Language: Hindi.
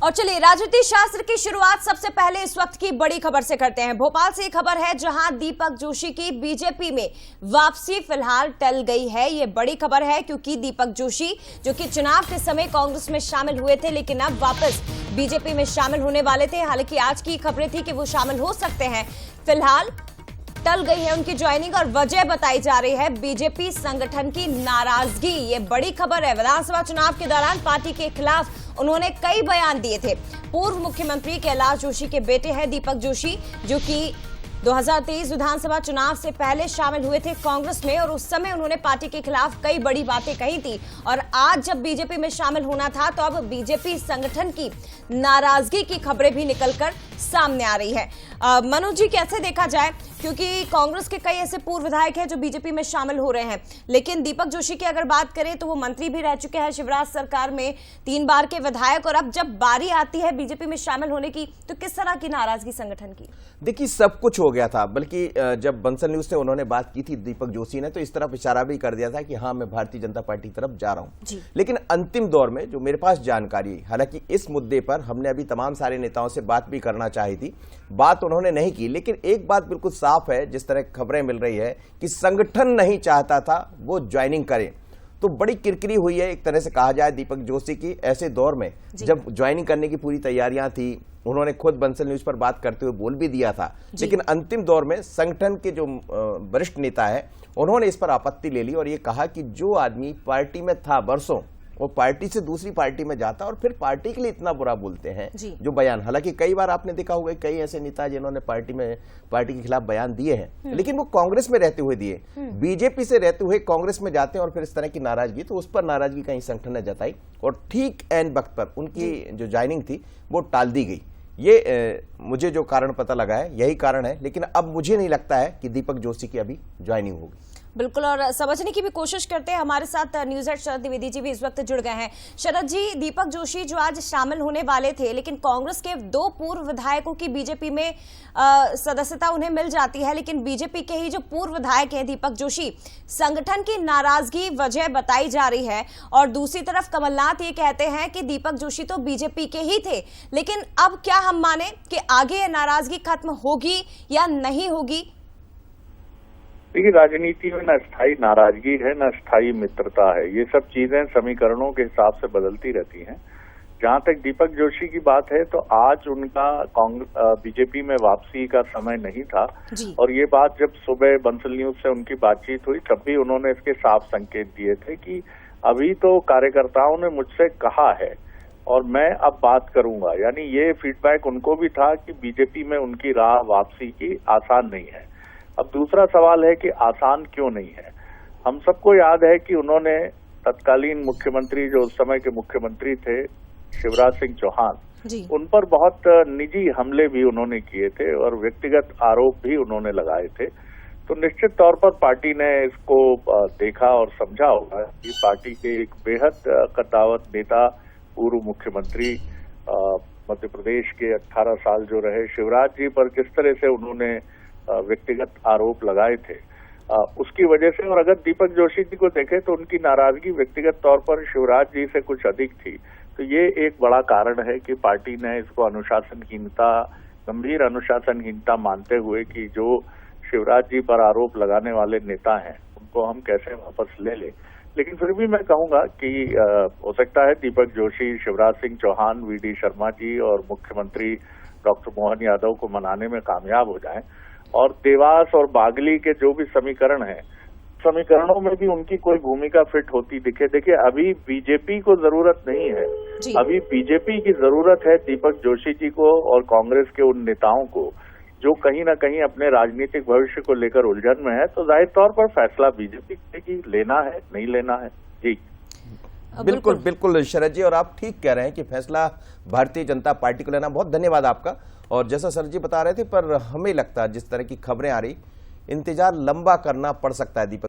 और चलिए राजनीति शास्त्र की शुरुआत सबसे पहले इस वक्त की बड़ी खबर से करते हैं। भोपाल से एक खबर है जहां दीपक जोशी की बीजेपी में वापसी फिलहाल टल गई है। ये बड़ी खबर है क्योंकि दीपक जोशी जो कि चुनाव के समय कांग्रेस में शामिल हुए थे लेकिन अब वापस बीजेपी में शामिल होने वाले थे। हालांकि आज की खबरें थी कि वो शामिल हो सकते हैं, फिलहाल टल गई है उनकी ज्वाइनिंग और वजह बताई जा रही है बीजेपी संगठन की नाराजगी। ये बड़ी खबर है। विधानसभा चुनाव के दौरान पार्टी के खिलाफ उन्होंने कई बयान दिए थे। पूर्व मुख्यमंत्री कैलाश जोशी के बेटे हैं दीपक जोशी जो कि 2023 विधानसभा चुनाव से पहले शामिल हुए थे कांग्रेस में और उस समय उन्होंने पार्टी के खिलाफ कई बड़ी बातें कही थी और आज जब बीजेपी में शामिल होना था तो अब बीजेपी संगठन की नाराजगी की खबरें भी निकलकर सामने आ रही है। मनोज जी, कैसे देखा जाए, क्योंकि कांग्रेस के कई ऐसे पूर्व विधायक हैं जो बीजेपी में शामिल हो रहे हैं, लेकिन दीपक जोशी की अगर बात करें तो वो मंत्री भी रह चुके हैं शिवराज सरकार में, 3 बार के विधायक, और अब जब बारी आती है बीजेपी में शामिल होने की तो किस तरह की नाराजगी संगठन की? देखिए, सब कुछ हो गया था। बल्कि जब बंसल न्यूज से उन्होंने बात की थी दीपक जोशी ने तो इस तरफ इशारा भी कर दिया था कि हाँ, मैं भारतीय जनता पार्टी की तरफ जा रहा हूं। लेकिन अंतिम दौर में जो मेरे पास जानकारी, हालांकि इस मुद्दे पर हमने अभी तमाम सारे नेताओं से बात भी करना चाही थी, बात उन्होंने नहीं की, लेकिन एक बात बिल्कुल साफ है, जिस तरह खबरें मिल रही है कि संगठन नहीं चाहता था वो ज्वाइनिंग करें। तो बड़ी किरकिरी हुई है एक तरह से कहा जाए दीपक जोशी की ऐसे दौर में जब ज्वाइनिंग करने की पूरी तैयारियां थी। उन्होंने खुद बंसल न्यूज पर बात करते हुए बोल भी दिया था, लेकिन अंतिम दौर में संगठन के जो वरिष्ठ नेता है उन्होंने इस पर आपत्ति ले ली और ये कहा कि जो आदमी पार्टी में था बरसों, वो पार्टी से दूसरी पार्टी में जाता और फिर पार्टी के लिए इतना बुरा बोलते हैं जो बयान। हालांकि कई बार आपने देखा होगा कई ऐसे नेता जिन्होंने पार्टी के खिलाफ बयान दिए हैं, लेकिन वो कांग्रेस में रहते हुए दिए, बीजेपी से रहते हुए कांग्रेस में जाते हैं और फिर इस तरह की नाराजगी, तो उस पर नाराजगी कहीं संगठन ने जताई और ठीक एन वक्त पर उनकी जो ज्वाइनिंग थी वो टाल दी गई। ये मुझे जो कारण पता लगा है यही कारण है, लेकिन अब मुझे नहीं लगता है कि दीपक जोशी की अभी ज्वाइनिंग होगी। बिल्कुल, और समझने की भी कोशिश करते हैं। हमारे साथ न्यूज हेड शरद द्विवेदी जी भी इस वक्त जुड़ गए हैं। शरद जी, दीपक जोशी जो आज शामिल होने वाले थे, लेकिन कांग्रेस के 2 पूर्व विधायकों की बीजेपी में सदस्यता उन्हें मिल जाती है, लेकिन बीजेपी के ही जो पूर्व विधायक हैं दीपक जोशी, संगठन की नाराजगी वजह बताई जा रही है और दूसरी तरफ कमलनाथ ये कहते हैं कि दीपक जोशी तो बीजेपी के ही थे। लेकिन अब क्या हम माने कि आगे नाराजगी खत्म होगी या नहीं होगी? देखिए, राजनीति में न स्थायी नाराजगी है न स्थायी मित्रता है। ये सब चीजें समीकरणों के हिसाब से बदलती रहती हैं। जहां तक दीपक जोशी की बात है तो आज उनका बीजेपी में वापसी का समय नहीं था और ये बात जब सुबह बंसल न्यूज से उनकी बातचीत हुई तब भी उन्होंने इसके साफ संकेत दिए थे कि अभी तो कार्यकर्ताओं ने मुझसे कहा है और मैं अब बात करूंगा। यानी ये फीडबैक उनको भी था कि बीजेपी में उनकी राह वापसी की आसान नहीं है। अब दूसरा सवाल है कि आसान क्यों नहीं है। हम सबको याद है कि उन्होंने तत्कालीन मुख्यमंत्री जो उस समय के मुख्यमंत्री थे शिवराज सिंह चौहान, उन पर बहुत निजी हमले भी उन्होंने किए थे और व्यक्तिगत आरोप भी उन्होंने लगाए थे। तो निश्चित तौर पर पार्टी ने इसको देखा और समझा होगा कि पार्टी के एक बेहद कद्दावर नेता, पूर्व मुख्यमंत्री, मध्य प्रदेश के 18 साल जो रहे शिवराज जी पर किस तरह से उन्होंने व्यक्तिगत आरोप लगाए थे, उसकी वजह से। और अगर दीपक जोशी जी को देखें तो उनकी नाराजगी व्यक्तिगत तौर पर शिवराज जी से कुछ अधिक थी। तो ये एक बड़ा कारण है कि पार्टी ने इसको अनुशासनहीनता, गंभीर अनुशासनहीनता मानते हुए कि जो शिवराज जी पर आरोप लगाने वाले नेता हैं उनको हम कैसे वापस ले लें। लेकिन फिर भी मैं कहूंगा कि हो सकता है दीपक जोशी शिवराज सिंह चौहान, वीडी शर्मा जी और मुख्यमंत्री डॉक्टर मोहन यादव को मनाने में कामयाब हो जाएं और देवास और बागली के जो भी समीकरण हैं, समीकरणों में भी उनकी कोई भूमिका फिट होती दिखे। देखिए, अभी बीजेपी को जरूरत नहीं है, अभी बीजेपी की जरूरत है दीपक जोशी जी को और कांग्रेस के उन नेताओं को जो कहीं ना कहीं अपने राजनीतिक भविष्य को लेकर उलझन में है। तो जाहिर तौर पर फैसला बीजेपी की लेना है, नहीं लेना है। जी बिल्कुल बिल्कुल शरद जी, और आप ठीक कह रहे हैं कि फैसला भारतीय जनता पार्टी को लेना। बहुत धन्यवाद आपका। और जैसा शरद जी बता रहे थे, पर हमें लगता है जिस तरह की खबरें आ रही, इंतजार लंबा करना पड़ सकता है दीपक